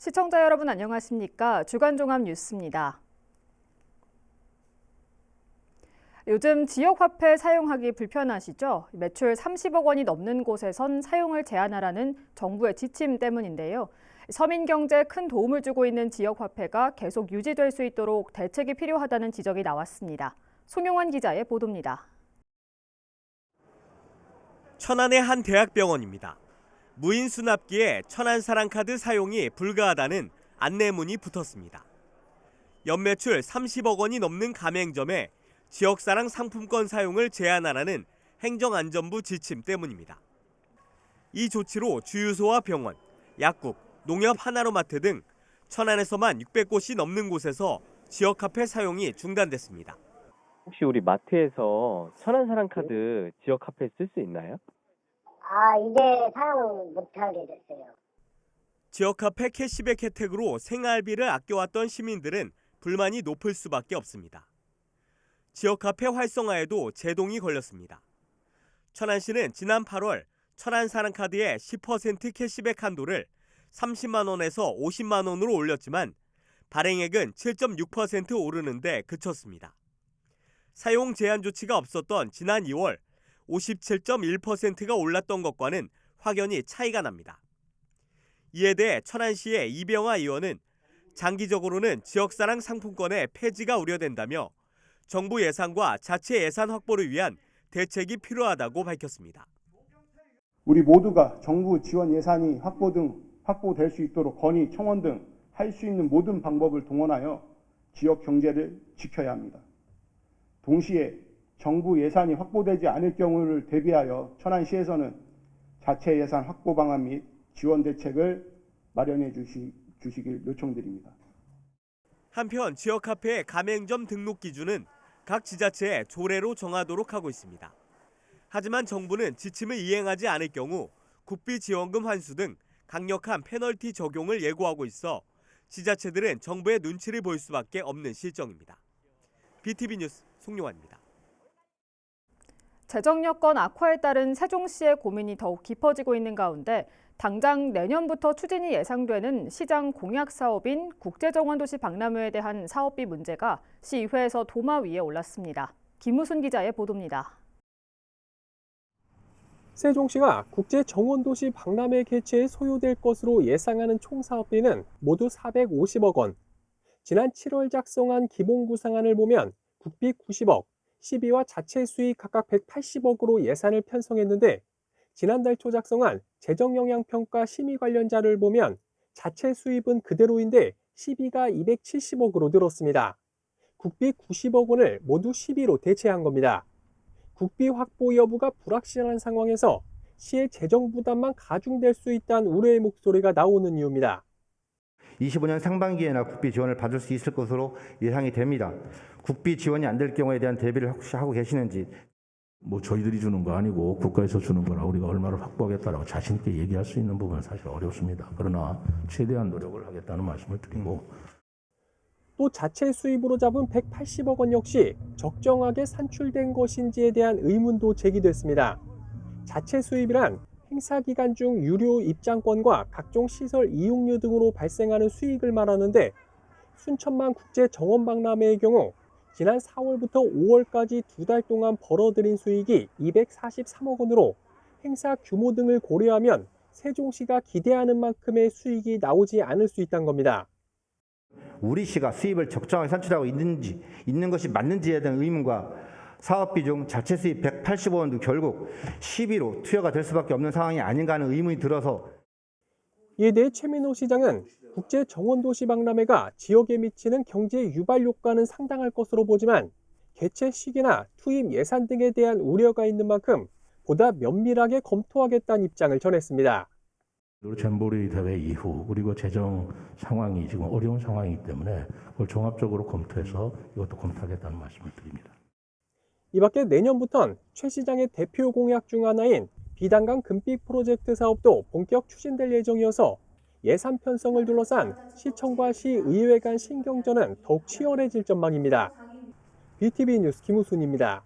시청자 여러분 안녕하십니까? 주간 종합 뉴스입니다. 요즘 지역화폐 사용하기 불편하시죠? 매출 30억 원이 넘는 곳에선 사용을 제한하라는 정부의 지침 때문인데요. 서민 경제에 큰 도움을 주고 있는 지역화폐가 계속 유지될 수 있도록 대책이 필요하다는 지적이 나왔습니다. 송용환 기자의 보도입니다. 천안의 한 대학병원입니다. 무인 수납기에 천안사랑카드 사용이 불가하다는 안내문이 붙었습니다. 연매출 30억 원이 넘는 가맹점에 지역사랑 상품권 사용을 제한하라는 행정안전부 지침 때문입니다. 이 조치로 주유소와 병원, 약국, 농협 하나로마트 등 천안에서만 600곳이 넘는 곳에서 지역화폐 사용이 중단됐습니다. 혹시 우리 마트에서 천안사랑카드 지역화폐 쓸 수 있나요? 이제 사용 못하게 됐어요. 지역화폐 캐시백 혜택으로 생활비를 아껴왔던 시민들은 불만이 높을 수밖에 없습니다. 지역화폐 활성화에도 제동이 걸렸습니다. 천안시는 지난 8월 천안사랑카드의 10% 캐시백 한도를 30만 원에서 50만 원으로 올렸지만 발행액은 7.6% 오르는데 그쳤습니다. 사용 제한 조치가 없었던 지난 2월 57.1%가 올랐던 것과는 확연히 차이가 납니다. 이에 대해 천안시의 이병화 의원은 장기적으로는 지역사랑 상품권의 폐지가 우려된다며 정부 예산과 자체 예산 확보를 위한 대책이 필요하다고 밝혔습니다. 우리 모두가 정부 지원 예산이 확보될 수 있도록 건의, 청원 등 할 수 있는 모든 방법을 동원하여 지역 경제를 지켜야 합니다. 동시에 정부 예산이 확보되지 않을 경우를 대비하여 천안시에서는 자체 예산 확보 방안 및 지원 대책을 마련해 주시길 요청드립니다. 한편 지역화폐 가맹점 등록 기준은 각 지자체에 조례로 정하도록 하고 있습니다. 하지만 정부는 지침을 이행하지 않을 경우 국비지원금 환수 등 강력한 페널티 적용을 예고하고 있어 지자체들은 정부의 눈치를 볼 수밖에 없는 실정입니다. BTV 뉴스 송용환입니다. 재정 여건 악화에 따른 세종시의 고민이 더욱 깊어지고 있는 가운데 당장 내년부터 추진이 예상되는 시장 공약 사업인 국제정원도시 박람회에 대한 사업비 문제가 시의회에서 도마 위에 올랐습니다. 김우순 기자의 보도입니다. 세종시가 국제정원도시 박람회 개최에 소요될 것으로 예상하는 총 사업비는 모두 450억 원. 지난 7월 작성한 기본 구상안을 보면 국비 90억, 시비와 자체 수익 각각 180억으로 예산을 편성했는데 지난달 초 작성한 재정영향평가 심의 관련 자료를 보면 자체 수입은 그대로인데 시비가 270억으로 늘었습니다. 국비 90억 원을 모두 시비로 대체한 겁니다. 국비 확보 여부가 불확실한 상황에서 시의 재정 부담만 가중될 수 있다는 우려의 목소리가 나오는 이유입니다. 25년 상반기에나 국비 지원을 받을 수 있을 것으로 예상이 됩니다. 국비 지원이 안 될 경우에 대한 대비를 혹시 하고 계시는지. 저희들이 주는 거 아니고 국가에서 주는 거라 우리가 얼마를 확보하겠다라고 자신 있게 얘기할 수 있는 부분은 사실 어렵습니다. 그러나 최대한 노력을 하겠다는 말씀을 드리고. 또 자체 수입으로 잡은 180억 원 역시 적정하게 산출된 것인지에 대한 의문도 제기됐습니다. 자체 수입이란 행사 기간 중 유료 입장권과 각종 시설 이용료 등으로 발생하는 수익을 말하는데 순천만 국제 정원 박람회의 경우 지난 4월부터 5월까지 2달 동안 벌어들인 수익이 243억 원으로 행사 규모 등을 고려하면 세종시가 기대하는 만큼의 수익이 나오지 않을 수 있다는 겁니다. 우리 시가 수입을 적정하게 산출하고 있는 것이 맞는지에 대한 의문과 사업비 중 자체 수입 180억 원도 결국 시비로 투여가 될 수밖에 없는 상황이 아닌가 하는 의문이 들어서. 이에 대해 최민호 시장은 국제정원도시 박람회가 지역에 미치는 경제 유발 효과는 상당할 것으로 보지만 개최 시기나 투입 예산 등에 대한 우려가 있는 만큼 보다 면밀하게 검토하겠다는 입장을 전했습니다. 잼버리 대회 이후 그리고 재정 상황이 지금 어려운 상황이기 때문에 그걸 종합적으로 검토해서 이것도 검토하겠다는 말씀을 드립니다. 이 밖에 내년부턴 최 시장의 대표 공약 중 하나인 비단강 금빛 프로젝트 사업도 본격 추진될 예정이어서 예산 편성을 둘러싼 시청과 시의회 간 신경전은 더욱 치열해질 전망입니다. BTV 뉴스 김우순입니다.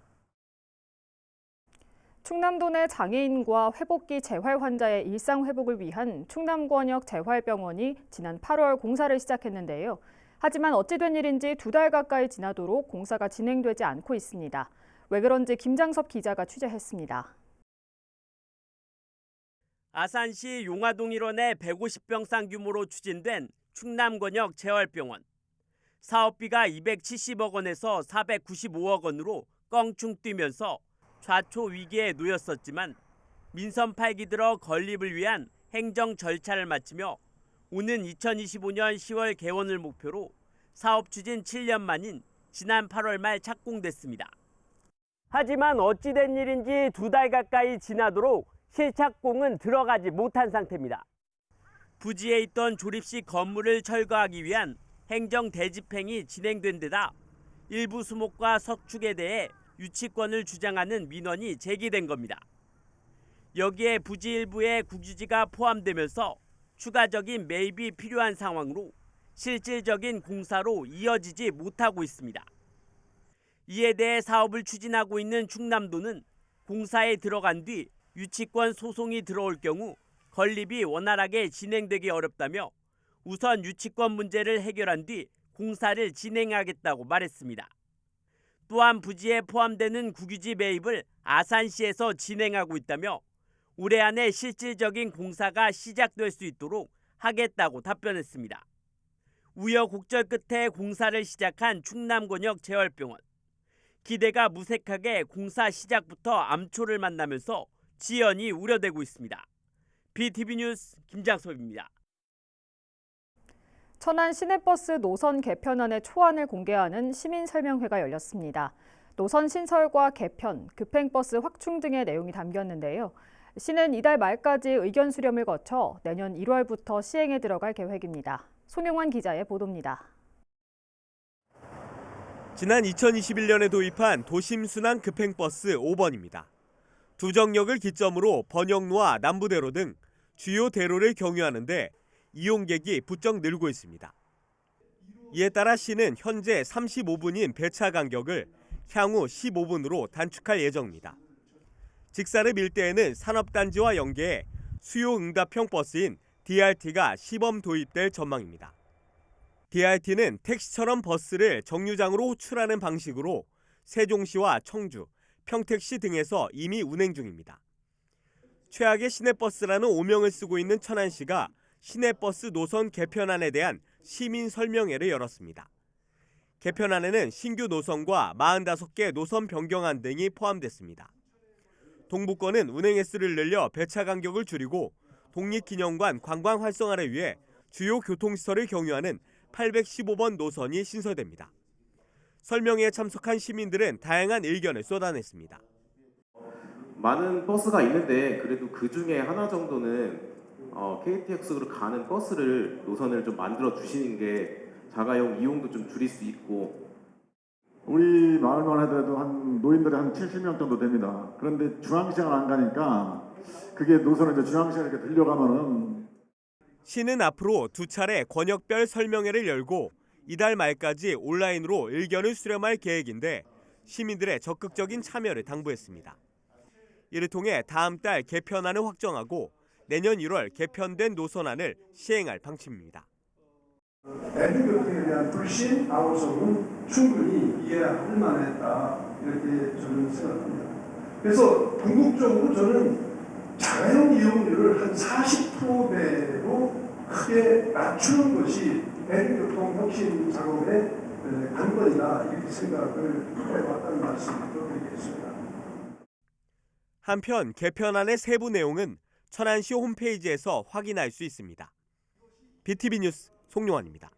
충남도 내 장애인과 회복기 재활 환자의 일상 회복을 위한 충남권역 재활병원이 지난 8월 공사를 시작했는데요. 하지만 어찌 된 일인지 2달 가까이 지나도록 공사가 진행되지 않고 있습니다. 왜 그런지 김장섭 기자가 취재했습니다. 아산시 용화동 일원의 150병상 규모로 추진된 충남권역 재활병원. 사업비가 270억 원에서 495억 원으로 껑충 뛰면서 좌초 위기에 놓였었지만 민선 8기 들어 건립을 위한 행정 절차를 마치며 오는 2025년 10월 개원을 목표로 사업 추진 7년 만인 지난 8월 말 착공됐습니다. 하지만 어찌된 일인지 2달 가까이 지나도록 실착공은 들어가지 못한 상태입니다. 부지에 있던 조립식 건물을 철거하기 위한 행정 대집행이 진행된 데다 일부 수목과 석축에 대해 유치권을 주장하는 민원이 제기된 겁니다. 여기에 부지 일부에 국유지가 포함되면서 추가적인 매입이 필요한 상황으로 실질적인 공사로 이어지지 못하고 있습니다. 이에 대해 사업을 추진하고 있는 충남도는 공사에 들어간 뒤 유치권 소송이 들어올 경우 건립이 원활하게 진행되기 어렵다며 우선 유치권 문제를 해결한 뒤 공사를 진행하겠다고 말했습니다. 또한 부지에 포함되는 국유지 매입을 아산시에서 진행하고 있다며 올해 안에 실질적인 공사가 시작될 수 있도록 하겠다고 답변했습니다. 우여곡절 끝에 공사를 시작한 충남권역 재활병원. 기대가 무색하게 공사 시작부터 암초를 만나면서 지연이 우려되고 있습니다. BTV 뉴스 김장섭입니다. 천안 시내버스 노선 개편안의 초안을 공개하는 시민설명회가 열렸습니다. 노선 신설과 개편, 급행버스 확충 등의 내용이 담겼는데요. 시는 이달 말까지 의견 수렴을 거쳐 내년 1월부터 시행에 들어갈 계획입니다. 손용환 기자의 보도입니다. 지난 2021년에 도입한 도심순환 급행버스 5번입니다. 두 정역을 기점으로 번영로와 남부대로 등 주요 대로를 경유하는데 이용객이 부쩍 늘고 있습니다. 이에 따라 시는 현재 35분인 배차 간격을 향후 15분으로 단축할 예정입니다. 직사를 일대에는 산업단지와 연계해 수요응답형 버스인 DRT가 시범 도입될 전망입니다. DRT는 택시처럼 버스를 정류장으로 호출하는 방식으로 세종시와 청주, 평택시 등에서 이미 운행 중입니다. 최악의 시내버스라는 오명을 쓰고 있는 천안시가 시내버스 노선 개편안에 대한 시민 설명회를 열었습니다. 개편안에는 신규 노선과 45개 노선 변경안 등이 포함됐습니다. 동부권은 운행 횟수를 늘려 배차 간격을 줄이고 독립기념관 관광 활성화를 위해 주요 교통시설을 경유하는 815번 노선이 신설됩니다. 설명회에 참석한 시민들은 다양한 의견을 쏟아냈습니다. 많은 버스가 있는데 그래도 그 중에 하나 정도는 KTX로 가는 버스를 노선을 좀 만들어 주시는 게 자가용 이용도 좀 줄일 수 있고. 우리 마을만 하더라도 한 노인들이 한 70명 정도 됩니다. 그런데 중앙시장을 안 가니까 그게 노선을 이제 중앙시장에 이렇게 들려가면은. 시는 앞으로 2차례 권역별 설명회를 열고 이달 말까지 온라인으로 의견을 수렴할 계획인데 시민들의 적극적인 참여를 당부했습니다. 이를 통해 다음 달 개편안을 확정하고 내년 1월 개편된 노선안을 시행할 방침입니다. 대중교통에 대한 불신, 아우성은 충분히 이해할 만했다 이렇게 저는 생각합니다. 그래서 궁극적으로 저는 자가용 이용률을 한 40%대로 크게 낮추는 것이 대중교통 혁신 작업의 관건이다 이렇게 생각을 해왔다는 말씀을 드리겠습니다. 한편 개편안의 세부 내용은 천안시 홈페이지에서 확인할 수 있습니다. BTV 뉴스 송용환입니다.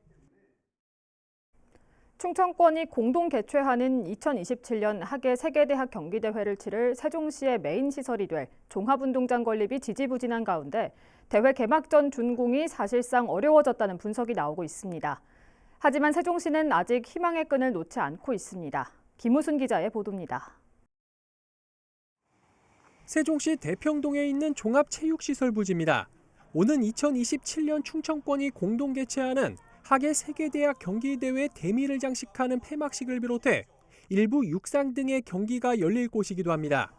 충청권이 공동 개최하는 2027년 하계 세계대학 경기대회를 치를 세종시의 메인 시설이 될 종합운동장 건립이 지지부진한 가운데 대회 개막 전 준공이 사실상 어려워졌다는 분석이 나오고 있습니다. 하지만 세종시는 아직 희망의 끈을 놓지 않고 있습니다. 김우순 기자의 보도입니다. 세종시 대평동에 있는 종합체육시설 부지입니다. 오는 2027년 충청권이 공동 개최하는 하계 세계대학 경기대회 대미를 장식하는 폐막식을 비롯해 일부 육상 등의 경기가 열릴 곳이기도 합니다.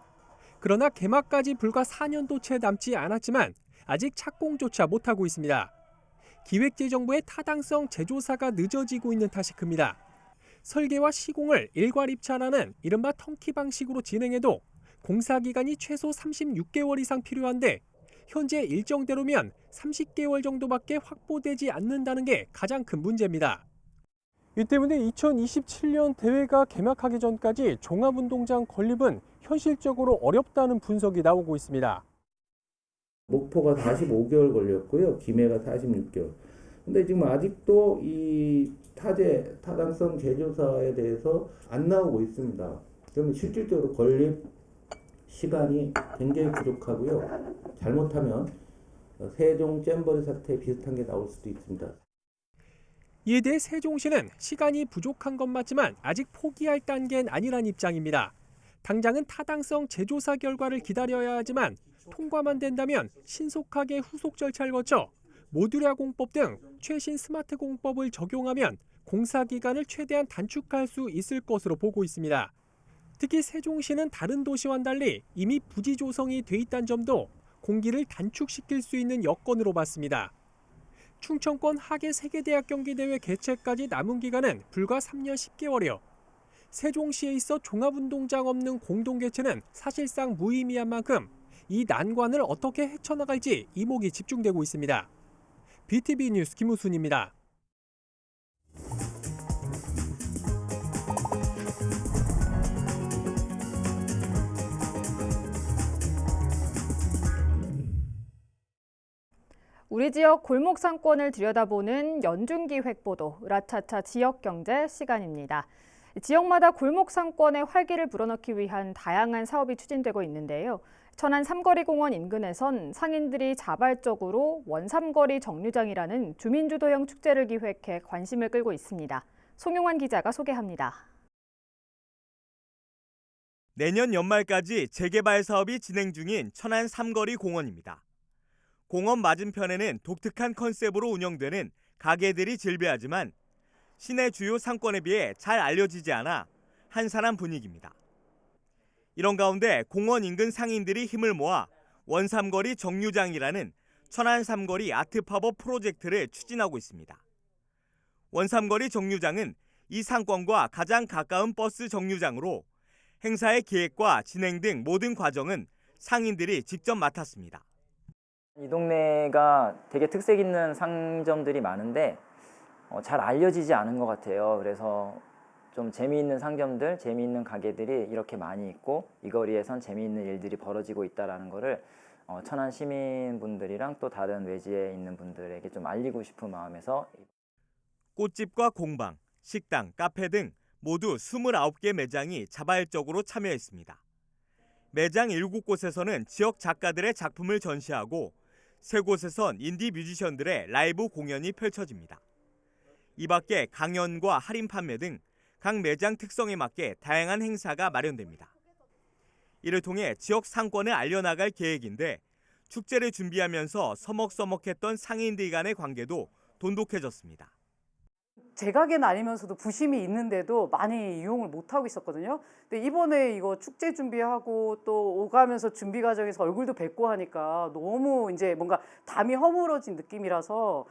그러나 개막까지 불과 4년도 채 남지 않았지만 아직 착공조차 못하고 있습니다. 기획재정부의 타당성 재조사가 늦어지고 있는 탓이 큽니다. 설계와 시공을 일괄입찰하는 이른바 턴키 방식으로 진행해도 공사기간이 최소 36개월 이상 필요한데 현재 일정대로면 30개월 정도밖에 확보되지 않는다는 게 가장 큰 문제입니다. 이 때문에 2027년 대회가 개막하기 전까지 종합운동장 건립은 현실적으로 어렵다는 분석이 나오고 있습니다. 목포가 45개월 걸렸고요. 김해가 46개월. 근데 지금 아직도 이 타당성 재조사에 대해서 안 나오고 있습니다. 그러면 실질적으로 건립 시간이 굉장히 부족하고요. 잘못하면 세종 잼버리 사태 비슷한 게 나올 수도 있습니다. 이에 대해 세종시는 시간이 부족한 건 맞지만 아직 포기할 단계는 아니란 입장입니다. 당장은 타당성 재조사 결과를 기다려야 하지만 통과만 된다면 신속하게 후속 절차를 거쳐 모듈화 공법 등 최신 스마트 공법을 적용하면 공사 기간을 최대한 단축할 수 있을 것으로 보고 있습니다. 특히 세종시는 다른 도시와는 달리 이미 부지 조성이 돼 있다는 점도 공기를 단축시킬 수 있는 여건으로 봤습니다. 충청권 하계 세계대학 경기대회 개최까지 남은 기간은 불과 3년 10개월이요. 세종시에 있어 종합운동장 없는 공동개최는 사실상 무의미한 만큼 이 난관을 어떻게 헤쳐나갈지 이목이 집중되고 있습니다. BTV 뉴스 김우순입니다. 우리 지역 골목 상권을 들여다보는 연중기획 보도 으라차차 지역경제 시간입니다. 지역마다 골목 상권의 활기를 불어넣기 위한 다양한 사업이 추진되고 있는데요. 천안 삼거리공원 인근에선 상인들이 자발적으로 원삼거리 정류장이라는 주민주도형 축제를 기획해 관심을 끌고 있습니다. 송용환 기자가 소개합니다. 내년 연말까지 재개발 사업이 진행 중인 천안 삼거리 공원입니다. 공원 맞은편에는 독특한 컨셉으로 운영되는 가게들이 즐비하지만 시내 주요 상권에 비해 잘 알려지지 않아 한산한 분위기입니다. 이런 가운데 공원 인근 상인들이 힘을 모아 원삼거리 정류장이라는 천안 삼거리 아트 팝업 프로젝트를 추진하고 있습니다. 원삼거리 정류장은 이 상권과 가장 가까운 버스 정류장으로 행사의 기획과 진행 등 모든 과정은 상인들이 직접 맡았습니다. 이 동네가 되게 특색 있는 상점들이 많은데 잘 알려지지 않은 것 같아요. 그래서 좀 재미있는 상점들, 재미있는 가게들이 이렇게 많이 있고 이 거리에선 재미있는 일들이 벌어지고 있다는 거를 천안 시민분들이랑 또 다른 외지에 있는 분들에게 좀 알리고 싶은 마음에서 꽃집과 공방, 식당, 카페 등 모두 29개 매장이 자발적으로 참여했습니다. 매장 7곳에서는 지역 작가들의 작품을 전시하고 3곳에선 인디 뮤지션들의 라이브 공연이 펼쳐집니다. 이 밖에 강연과 할인 판매 등 각 매장 특성에 맞게 다양한 행사가 마련됩니다. 이를 통해 지역 상권을 알려나갈 계획인데 축제를 준비하면서 서먹서먹했던 상인들 간의 관계도 돈독해졌습니다. 제 가게는 아니면서도 부심이 있는데도 많이 이용을 못하고 있었거든요. 근데 이번에 이거 축제 준비하고 또 오가면서 준비 과정에서 얼굴도 뵙고 하니까 너무 이제 뭔가 담이 허물어진 느낌이라서.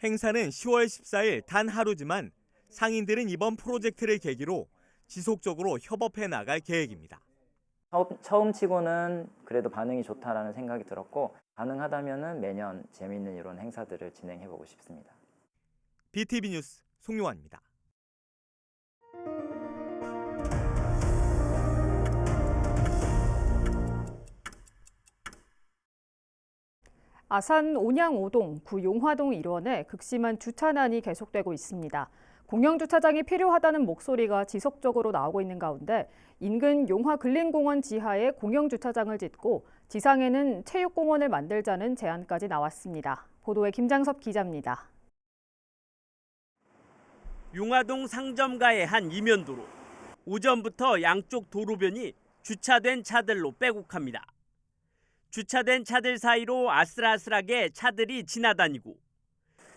행사는 10월 14일 단 하루지만 상인들은 이번 프로젝트를 계기로 지속적으로 협업해 나갈 계획입니다. 처음 치고는 그래도 반응이 좋다라는 생각이 들었고 가능하다면은 매년 재미있는 이런 행사들을 진행해보고 싶습니다. BTV 뉴스 송용환입니다. 아산 온양오동 구 용화동 일원에 극심한 주차난이 계속되고 있습니다. 공영주차장이 필요하다는 목소리가 지속적으로 나오고 있는 가운데 인근 용화근린공원 지하에 공영주차장을 짓고 지상에는 체육공원을 만들자는 제안까지 나왔습니다. 보도에 김장섭 기자입니다. 용화동 상점가의 한 이면도로. 오전부터 양쪽 도로변이 주차된 차들로 빼곡합니다. 주차된 차들 사이로 아슬아슬하게 차들이 지나다니고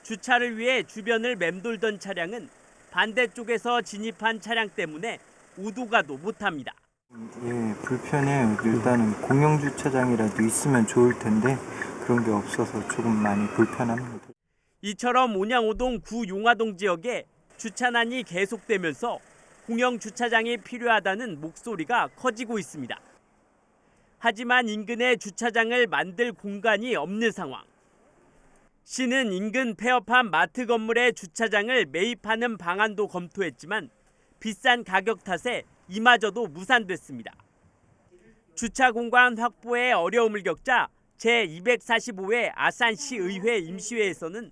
주차를 위해 주변을 맴돌던 차량은 반대쪽에서 진입한 차량 때문에 오도가도 못합니다. 예, 불편해요. 일단은 공영 주차장이라도 있으면 좋을 텐데 그런 게 없어서 조금 많이 불편합니다. 이처럼 온양오동 구용화동 지역에 주차난이 계속되면서 공영 주차장이 필요하다는 목소리가 커지고 있습니다. 하지만 인근에 주차장을 만들 공간이 없는 상황. 시는 인근 폐업한 마트 건물에 주차장을 매입하는 방안도 검토했지만 비싼 가격 탓에 이마저도 무산됐습니다. 주차 공간 확보에 어려움을 겪자 제245회 아산시의회 임시회에서는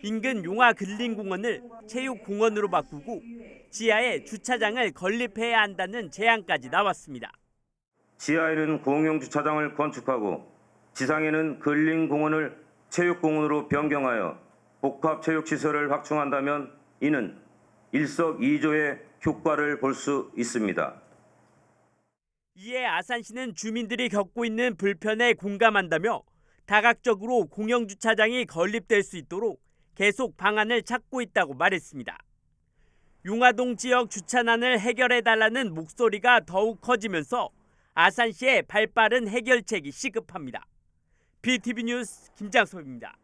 인근 용화근린공원을 체육공원으로 바꾸고 지하에 주차장을 건립해야 한다는 제안까지 나왔습니다. 지하에는 공용 주차장을 건축하고 지상에는 근린공원을 체육공원으로 변경하여 복합체육시설을 확충한다면 이는 일석이조의 효과를 볼 수 있습니다. 이에 아산시는 주민들이 겪고 있는 불편에 공감한다며 다각적으로 공영주차장이 건립될 수 있도록 계속 방안을 찾고 있다고 말했습니다. 용화동 지역 주차난을 해결해달라는 목소리가 더욱 커지면서 아산시의 발빠른 해결책이 시급합니다. BTV 뉴스 김장섭입니다.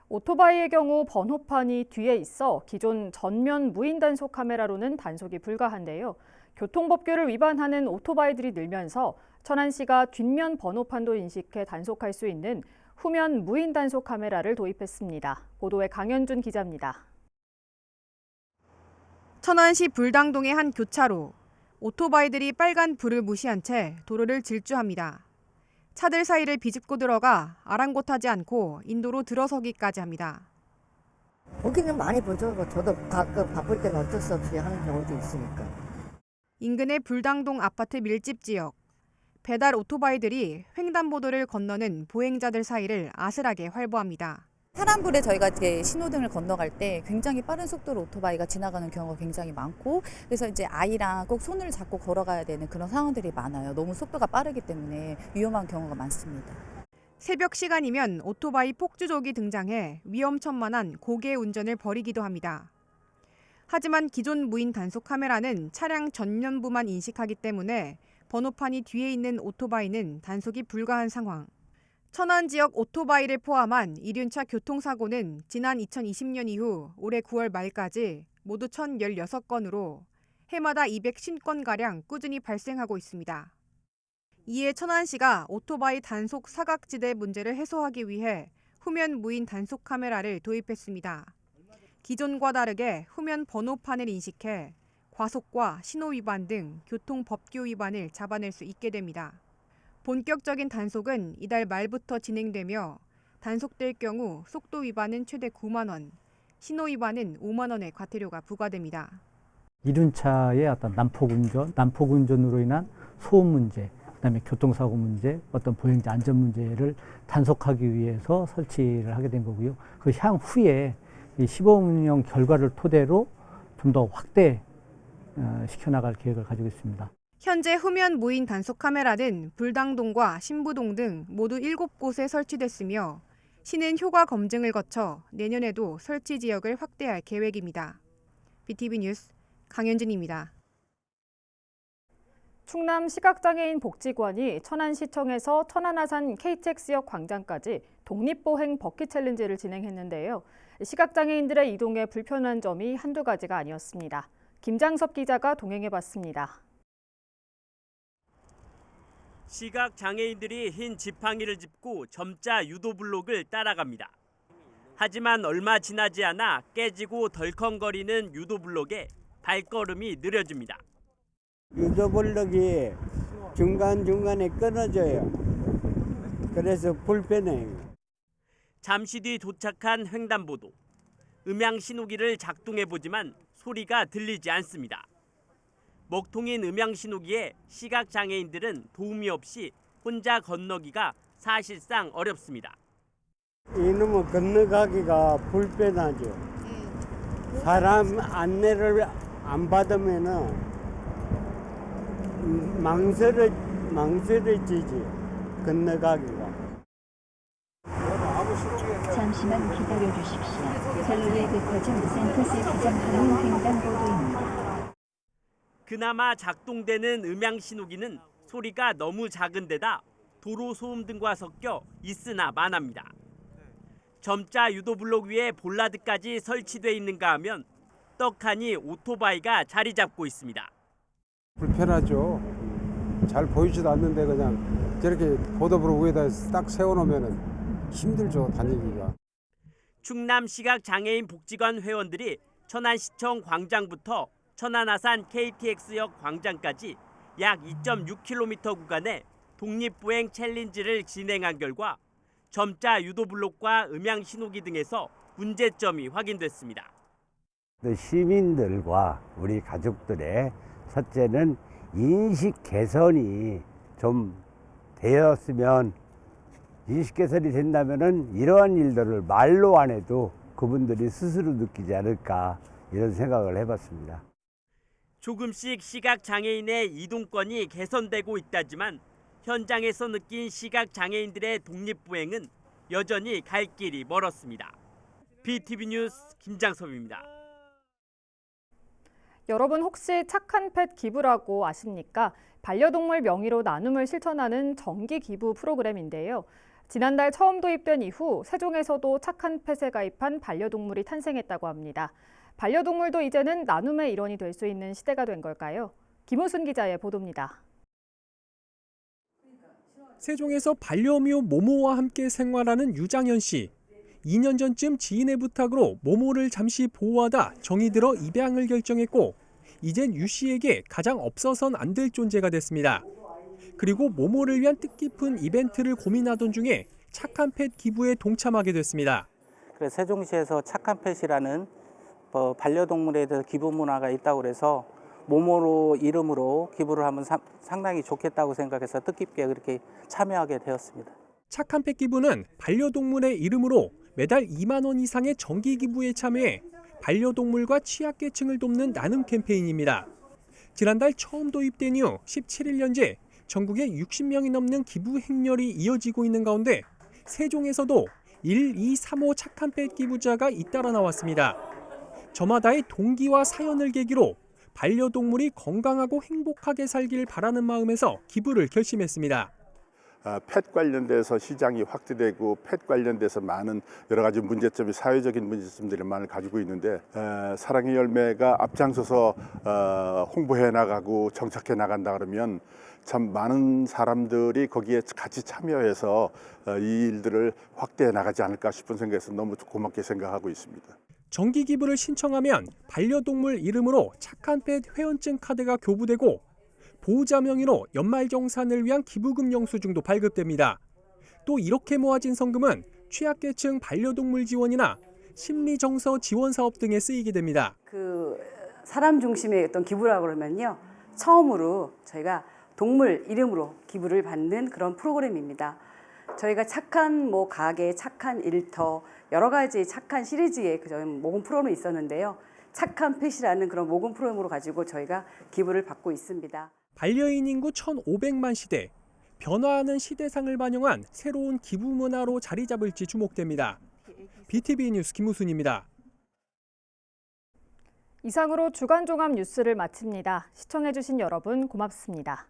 오토바이의 경우 번호판이 뒤에 있어 기존 전면 무인 단속 카메라로는 단속이 불가한데요. 교통법규를 위반하는 오토바이들이 늘면서 천안시가 뒷면 번호판도 인식해 단속할 수 있는 후면 무인 단속 카메라를 도입했습니다. 보도에 강현준 기자입니다. 천안시 불당동의 한 교차로. 오토바이들이 빨간 불을 무시한 채 도로를 질주합니다. 차들 사이를 비집고 들어가 아랑곳하지 않고 인도로 들어서기까지 합니다. 보기는 많이 보죠. 저도 가끔 바쁠 때는 어쩔 수 없이 하는 경우도 있으니까. 인근의 불당동 아파트 밀집 지역. 배달 오토바이들이 횡단보도를 건너는 보행자들 사이를 아슬하게 활보합니다. 파란불에 저희가 이제 신호등을 건너갈 때 굉장히 빠른 속도로 오토바이가 지나가는 경우가 굉장히 많고, 그래서 이제 아이랑 꼭 손을 잡고 걸어가야 되는 그런 상황들이 많아요. 너무 속도가 빠르기 때문에 위험한 경우가 많습니다. 새벽 시간이면 오토바이 폭주족이 등장해 위험천만한 고개 운전을 벌이기도 합니다. 하지만 기존 무인 단속 카메라는 차량 전면부만 인식하기 때문에 번호판이 뒤에 있는 오토바이는 단속이 불가한 상황. 천안 지역 오토바이를 포함한 이륜차 교통사고는 지난 2020년 이후 올해 9월 말까지 모두 1,016건으로 해마다 250건가량 꾸준히 발생하고 있습니다. 이에 천안시가 오토바이 단속 사각지대 문제를 해소하기 위해 후면 무인 단속 카메라를 도입했습니다. 기존과 다르게 후면 번호판을 인식해 과속과 신호 위반 등 교통법규 위반을 잡아낼 수 있게 됩니다. 본격적인 단속은 이달 말부터 진행되며 단속될 경우 속도 위반은 최대 9만 원, 신호 위반은 5만 원의 과태료가 부과됩니다. 이륜차의 어떤 난폭 운전으로 인한 소음 문제, 그다음에 교통사고 문제, 어떤 보행자 안전 문제를 단속하기 위해서 설치를 하게 된 거고요. 그 향후에 이 시범운영 결과를 토대로 좀 더 확대 시켜나갈 계획을 가지고 있습니다. 현재 후면 무인 단속 카메라는 불당동과 신부동 등 모두 7곳에 설치됐으며 시는 효과 검증을 거쳐 내년에도 설치 지역을 확대할 계획입니다. BTV 뉴스 강현진입니다. 충남 시각장애인 복지관이 천안시청에서 천안아산 KTX역 광장까지 독립보행 버킷 챌린지를 진행했는데요. 시각장애인들의 이동에 불편한 점이 한두 가지가 아니었습니다. 김장섭 기자가 동행해봤습니다. 시각장애인들이 흰 지팡이를 짚고 점자 유도블록을 따라갑니다. 하지만 얼마 지나지 않아 깨지고 덜컹거리는 유도블록에 발걸음이 느려집니다. 유도블록이 중간중간에 끊어져요. 그래서 불편해요. 잠시 뒤 도착한 횡단보도. 음향 신호기를 작동해보지만 소리가 들리지 않습니다. 먹통인 음향 신호기에 시각장애인들은 도움이 없이 혼자 건너기가 사실상 어렵습니다. 이놈은 건너가기가 불편하죠. 사람 안내를 안 받으면은 망설여지지 건너가기가. 잠시만 기다려 주십시오. 갤러리 백화점 센터스 기장 방면 횡단보도입니다. 그나마 작동되는 음향 신호기는 소리가 너무 작은 데다 도로 소음 등과 섞여 있으나 마나입니다. 점자 유도블록 위에 볼라드까지 설치돼 있는가 하면 떡하니 오토바이가 자리 잡고 있습니다. 불편하죠. 잘 보이지도 않는데 그냥 저렇게 보도블록 위에다 딱 세워놓으면 힘들죠, 다니기가. 충남시각장애인 복지관 회원들이 천안시청 광장부터 천안아산 KTX역 광장까지 약 2.6km 구간에 독립보행 챌린지를 진행한 결과 점자 유도블록과 음향 신호기 등에서 문제점이 확인됐습니다. 시민들과 우리 가족들의 첫째는 인식 개선이 좀 되었으면, 인식 개선이 된다면은 이러한 일들을 말로 안 해도 그분들이 스스로 느끼지 않을까, 이런 생각을 해봤습니다. 조금씩 시각장애인의 이동권이 개선되고 있다지만 현장에서 느낀 시각장애인들의 독립보행은 여전히 갈 길이 멀었습니다. BTV 뉴스 김장섭입니다. 여러분 혹시 착한 펫 기부라고 아십니까? 반려동물 명의로 나눔을 실천하는 정기 기부 프로그램인데요. 지난달 처음 도입된 이후 세종에서도 착한 펫에 가입한 반려동물이 탄생했다고 합니다. 반려동물도 이제는 나눔의 일원이 될 수 있는 시대가 된 걸까요? 김우순 기자의 보도입니다. 세종에서 반려묘 모모와 함께 생활하는 유장현 씨. 2년 전쯤 지인의 부탁으로 모모를 잠시 보호하다 정이 들어 입양을 결정했고, 이젠 유 씨에게 가장 없어선 안 될 존재가 됐습니다. 그리고 모모를 위한 뜻깊은 이벤트를 고민하던 중에 착한 펫 기부에 동참하게 됐습니다. 그래서 세종시에서 착한 펫이라는 반려동물에 대해서 기부 문화가 있다고 그래서 모모로 이름으로 기부를 하면 상당히 좋겠다고 생각해서 뜻깊게 그렇게 참여하게 되었습니다. 착한 펫 기부는 반려동물의 이름으로 매달 2만 원 이상의 정기 기부에 참여해 반려동물과 취약계층을 돕는 나눔 캠페인입니다. 지난달 처음 도입된 이후 17일년째 전국에 60명이 넘는 기부 행렬이 이어지고 있는 가운데 세종에서도 1, 2, 3호 착한 펫 기부자가 잇따라 나왔습니다. 저마다의 동기와 사연을 계기로 반려동물이 건강하고 행복하게 살길 바라는 마음에서 기부를 결심했습니다. 펫 관련돼서 시장이 확대되고 펫 관련돼서 많은 여러 가지 문제점이, 사회적인 문제점들을 많이 가지고 있는데, 사랑의 열매가 앞장서서 홍보해 나가고 정착해 나간다 그러면 참 많은 사람들이 거기에 같이 참여해서 이 일들을 확대해 나가지 않을까 싶은 생각에서 너무 고맙게 생각하고 있습니다. 정기 기부를 신청하면 반려동물 이름으로 착한 펫 회원증 카드가 교부되고, 보호자 명의로 연말정산을 위한 기부금 영수증도 발급됩니다. 또 이렇게 모아진 성금은 취약계층 반려동물 지원이나 심리정서 지원 사업 등에 쓰이게 됩니다. 사람 중심의 어떤 기부라고 그러면요, 처음으로 저희가 동물 이름으로 기부를 받는 그런 프로그램입니다. 저희가 착한 가게, 착한 일터, 여러 가지 착한 시리즈의 모금 프로그램이 있었는데요. 착한 펫이라는 그런 모금 프로그램으로 가지고 저희가 기부를 받고 있습니다. 반려인 인구 1,500만 시대, 변화하는 시대상을 반영한 새로운 기부 문화로 자리 잡을지 주목됩니다. BTV 뉴스 김우순입니다. 이상으로 주간 종합 뉴스를 마칩니다. 시청해주신 여러분 고맙습니다.